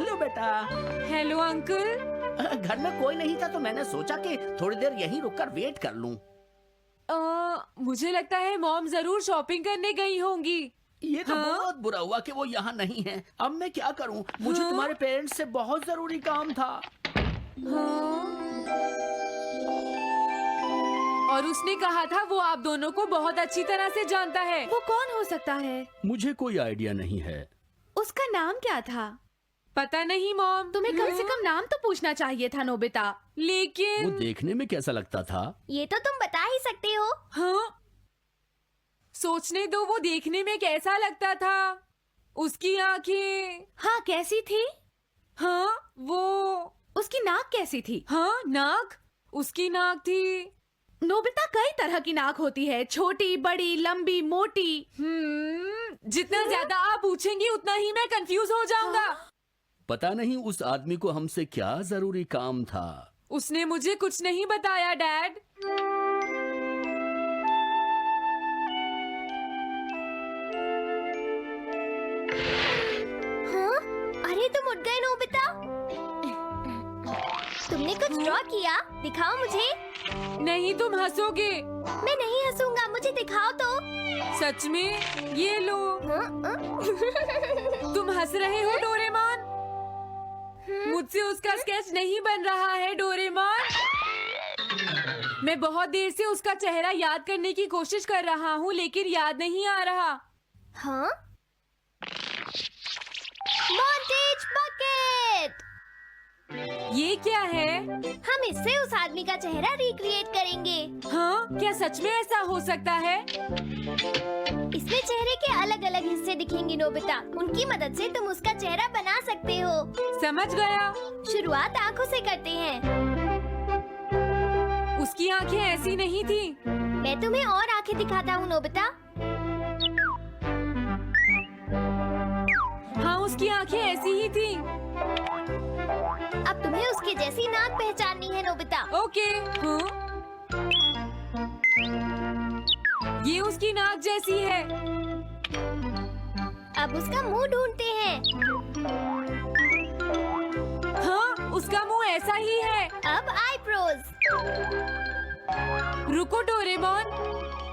Hello बेटा। Hello uncle. घर में कोई नहीं था तो मैंने सोचा कि थोड़ी देर यहीं रुककर वेट कर लूं। मुझे लगता है मॉम जरूर शॉपिंग करने गई होंगी। ये तो हाँ? बहुत बुरा हुआ कि वो यहाँ नहीं है। अब मैं क्या करूं? मुझे हाँ? तुम्हारे पेरेंट्स से बहुत जरूरी काम था। हाँ? और उसने कहा था वो आप दोनों को बहुत अच्छी तरह से जानता है। वो कौन हो सकता है? मुझे कोई आइडिया नहीं है। उसका नाम क्या था? पता नहीं मॉम। तुम्हें कम से कम नाम तो पूछना चाहिए था नोबिता। वो लेकिन देखने में कैसा लगता था? ये तो तुम बता ही सकते हो। हाँ, सोचने दो वो देखने में कैसा लगता था। उसकी आंखें। हाँ, कैसी थी? हाँ, वो। उसकी नाक कैसी थी? हाँ, नाक। उसकी नाक थी। नोबिता, कई तरह की नाक होती है, छोटी, बड़ी, लंबी, मोटी। जितना ज्यादा आप पूछेंगी उतना ही मैं कंफ्यूज हो जाऊंगा। पता नहीं उस आदमी को हमसे क्या जरूरी काम था। उसने मुझे कुछ नहीं बताया डैड। हाँ? अरे तुम उठ गए नोबिता। तुमने कुछ ड्रॉ किया? दिखाओ मुझे। नहीं, तुम हंसोगे। मैं नहीं हंसूंगा, मुझे दिखाओ तो। सच में? ये लो। हाँ? तुम हंस रहे हो डोरेमोन? मुझसे उसका स्केच नहीं बन रहा है डोरेमोन। मैं बहुत देर से उसका चेहरा याद करने की कोशिश कर रहा हूँ लेकिन याद नहीं आ रहा। हाँ? Montage bucket. ये क्या है? हम इससे उस आदमी का चेहरा रिक्रिएट करेंगे। हाँ, क्या सच में ऐसा हो सकता है? इसमें चेहरे के अलग अलग हिस्से दिखेंगे नोबिता। उनकी मदद से तुम उसका चेहरा बना सकते हो। समझ गया। शुरुआत आँखों से करते हैं। उसकी आंखें ऐसी नहीं थी। मैं तुम्हें और आँखें दिखाता हूँ नोबिता। हाँ, उसकी आंखें ऐसी ही थी। अब तुम्हें उसके जैसी नाक पहचाननी है नोबिता। ओके। हाँ? ये उसकी नाक जैसी है। अब उसका मुंह ढूंढते हैं। हाँ, उसका मुंह ऐसा ही है। अब आईब्रोज। रुको डोरेमोन,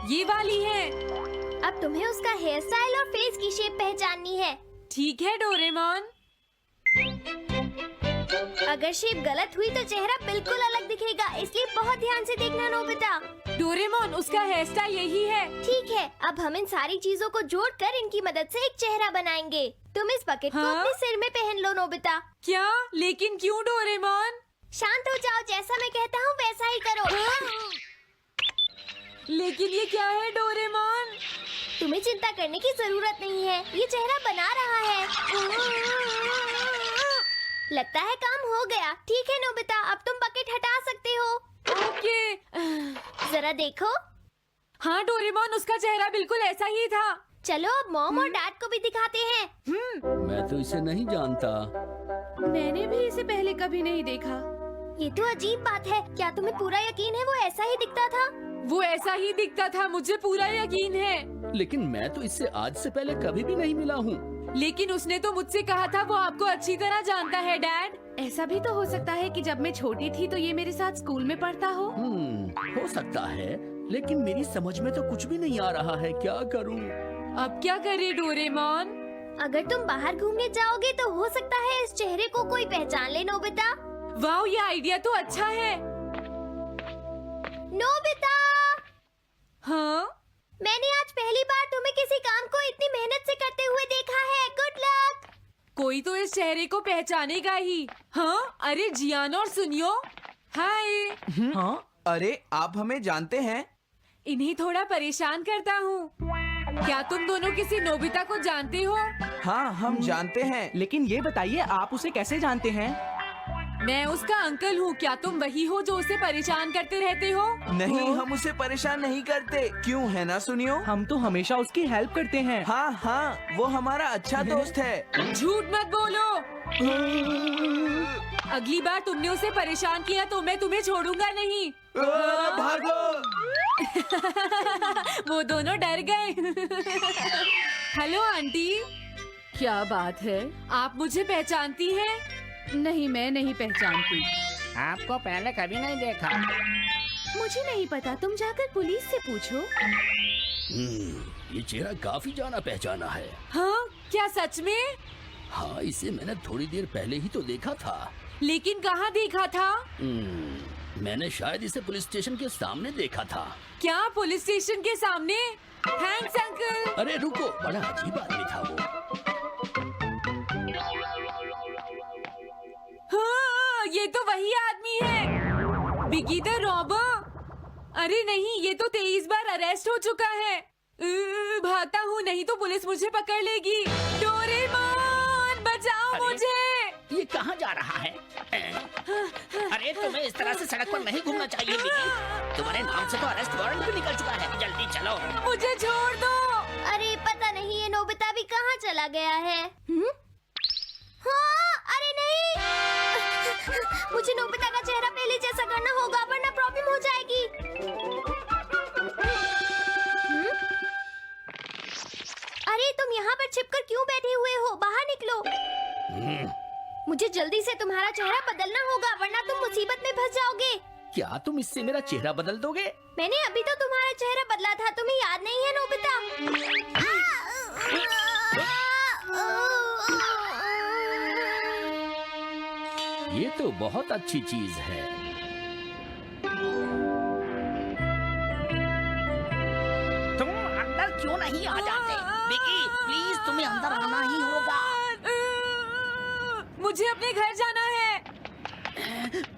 ये वाली है। अब तुम्हें उसका हेयर स्टाइल और फेस की शेप पहचाननी है। ठीक है डोरेमोन। अगर शेप गलत हुई तो चेहरा बिल्कुल अलग दिखेगा, इसलिए बहुत ध्यान से देखना नोबिता। डोरेमोन, उसका हेयर स्टाइल यही है। ठीक है, अब हम इन सारी चीजों को जोड़कर इनकी मदद से एक चेहरा बनाएंगे। तुम इस बकेट को हाँ? अपने सिर में पहन लो नोबिता। क्या? लेकिन क्यों डोरेमोन? शांत हो जाओ, जैसा मैं कहता हूँ वैसा ही करो। लेकिन ये क्या है डोरेमोन? तुम्हें चिंता करने की जरूरत नहीं है, ये चेहरा बना रहा है। लगता है काम हो गया। ठीक है नोबिता, अब तुम बकेट हटा सकते हो। ओके। जरा देखो। हाँ डोरेमोन, उसका चेहरा बिल्कुल ऐसा ही था। चलो अब मॉम और डैड को भी दिखाते हैं। मैं तो इसे नहीं जानता। मैंने भी इसे पहले कभी नहीं देखा। ये तो अजीब बात है। क्या तुम्हें पूरा यकीन है वो ऐसा ही दिखता था? वो ऐसा ही दिखता था, मुझे पूरा यकीन है। लेकिन मैं तो इससे आज से पहले कभी भी नहीं मिला हूँ। लेकिन उसने तो मुझसे कहा था वो आपको अच्छी तरह जानता है डैड। ऐसा भी तो हो सकता है कि जब मैं छोटी थी तो ये मेरे साथ स्कूल में पढ़ता हो। हो सकता है, लेकिन मेरी समझ में तो कुछ भी नहीं आ रहा है। क्या करूँ? अब क्या करे डोरेमोन? अगर तुम बाहर घूमने जाओगे तो हो सकता है इस चेहरे को कोई पहचान ले नोबिता। वाह, ये आइडिया तो अच्छा है। नोबिता, हाँ? मैंने आज पहली बार तुम्हें किसी काम को इतनी मेहनत से करते हुए देखा है। Good luck. कोई तो इस चेहरे को पहचानेगा ही। हाँ? अरे जियान और सुनियो, हाय। हाँ? अरे आप हमें जानते हैं? इन्हें थोड़ा परेशान करता हूँ। क्या तुम दोनों किसी नोबिता को जानते हो? हाँ, हम जानते हैं, लेकिन ये बताइए आप उसे कैसे जानते हैं? मैं उसका अंकल हूँ। क्या तुम वही हो जो उसे परेशान करते रहते हो? नहीं, हम उसे परेशान नहीं करते। क्यों, है ना सुनियो? हम तो हमेशा उसकी हेल्प करते हैं। हाँ हाँ, वो हमारा अच्छा दोस्त है। झूठ मत बोलो। अगली बार तुमने उसे परेशान किया तो मैं तुम्हें छोड़ूंगा नहीं। भागो! वो दोनों डर गए। Hello aunty. क्या बात है, आप मुझे पहचानती हैं? नहीं, मैं नहीं पहचानती। आपको पहले कभी नहीं देखा। मुझे नहीं पता, तुम जाकर पुलिस से पूछो। ये चेहरा काफी जाना पहचाना है। हाँ, क्या सच में? हाँ, इसे मैंने थोड़ी देर पहले ही तो देखा था। लेकिन कहाँ देखा था? मैंने शायद इसे पुलिस स्टेशन के सामने देखा था। क्या पुलिस स्टेशन के सामने? Thanks uncle. अरे रुको, बड़ा अजीब आदमी था वो। हाँ, ये तो वही आदमी है, बिगी द रॉबर। अरे नहीं, ये तो 23 बार अरेस्ट हो चुका है। भागता हूँ, नहीं तो पुलिस मुझे पकड़ लेगी। डोरेमोन, बचाओ मुझे। ये कहाँ जा रहा है? अरे तुम्हें इस तरह से सड़क पर नहीं घूमना चाहिए बिगी। तुम्हारे नाम से तो अरेस्ट वारंट भी निकल चुका है। जल्दी चलो। मुझे छोड़ दो। अरे पता नहीं ये नोबिता भी कहाँ चला गया है। हाँ, अरे नहीं। मुझे नोबिता का चेहरा पहले जैसा करना होगा वरना प्रॉब्लम हो जाएगी। अरे तुम यहाँ पर छिपकर क्यों बैठे हुए हो? बाहर निकलो। मुझे जल्दी से तुम्हारा चेहरा बदलना होगा वरना तुम मुसीबत में फंस जाओगे। क्या तुम इससे मेरा चेहरा बदल दोगे? मैंने अभी तो तुम्हारा चेहरा बदला था, तुम्हें याद नहीं है नोबिता? ये तो बहुत अच्छी चीज है। तुम अंदर क्यों नहीं आ जाते? बिगी, प्लीज तुम्हें अंदर आना ही होगा। मुझे अपने घर जाना है।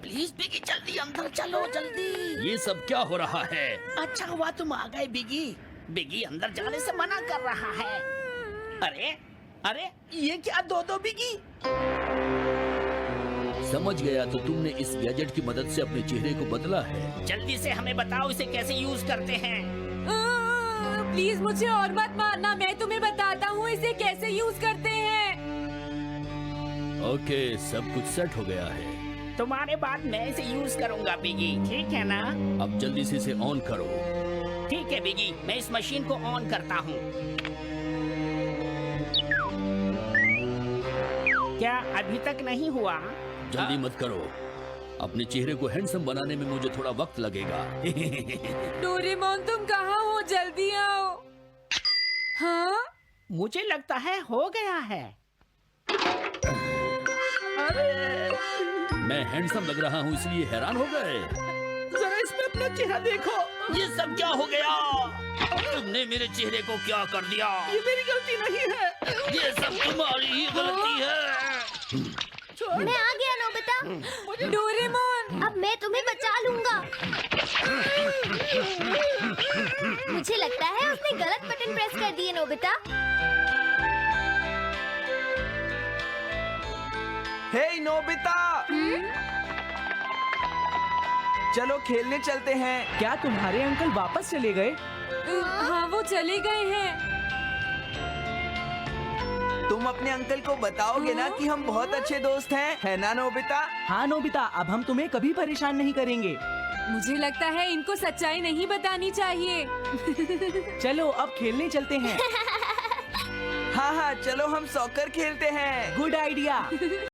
प्लीज बिगी, जल्दी अंदर चलो, जल्दी। ये सब क्या हो रहा है? अच्छा हुआ तुम आ गए बिगी। बिगी अंदर जाने से मना कर रहा है। अरे अरे, ये क्या दो बिगी? समझ गया, तो तुमने इस गैजेट की मदद से अपने चेहरे को बदला है। जल्दी से हमें बताओ इसे कैसे यूज करते हैं। प्लीज मुझे और मत मारना, मैं तुम्हें बताता हूँ इसे कैसे यूज करते हैं। ओके, सब कुछ सेट हो गया है। तुम्हारे बाद मैं इसे यूज करूंगा बिगी, ठीक है ना? अब जल्दी से इसे ऑन करो। ठीक है बिगी, मैं इस मशीन को ऑन करता हूँ। क्या अभी तक नहीं हुआ? जल्दी मत करो, अपने चेहरे को हैंडसम बनाने में मुझे थोड़ा वक्त लगेगा। डोरेमोन, तुम कहाँ हो? जल्दी आओ। हाँ, मुझे लगता है हो गया है। मैं हैंडसम लग रहा हूँ इसलिए हैरान हो गए। जरा इसमें अपना चेहरा देखो। ये सब क्या हो गया? तुमने मेरे चेहरे को क्या कर दिया? ये मेरी गलती नहीं है। ये सब तुम्हारी ही गलती है। मैं आ गया नोबिता। डोरेमोन, अब मैं तुम्हें बचा लूंगा। मुझे लगता है उसने गलत बटन प्रेस कर दिए नोबिता। हे नोबिता, चलो खेलने चलते हैं। क्या तुम्हारे अंकल वापस चले गए? हाँ, वो चले गए हैं। तुम अपने अंकल को बताओगे ना कि हम बहुत अच्छे दोस्त हैं, है ना नोबिता? हाँ नोबिता, अब हम तुम्हें कभी परेशान नहीं करेंगे। मुझे लगता है इनको सच्चाई नहीं बतानी चाहिए। चलो अब खेलने चलते हैं। हाँ हाँ, चलो हम सॉकर खेलते हैं। Good idea.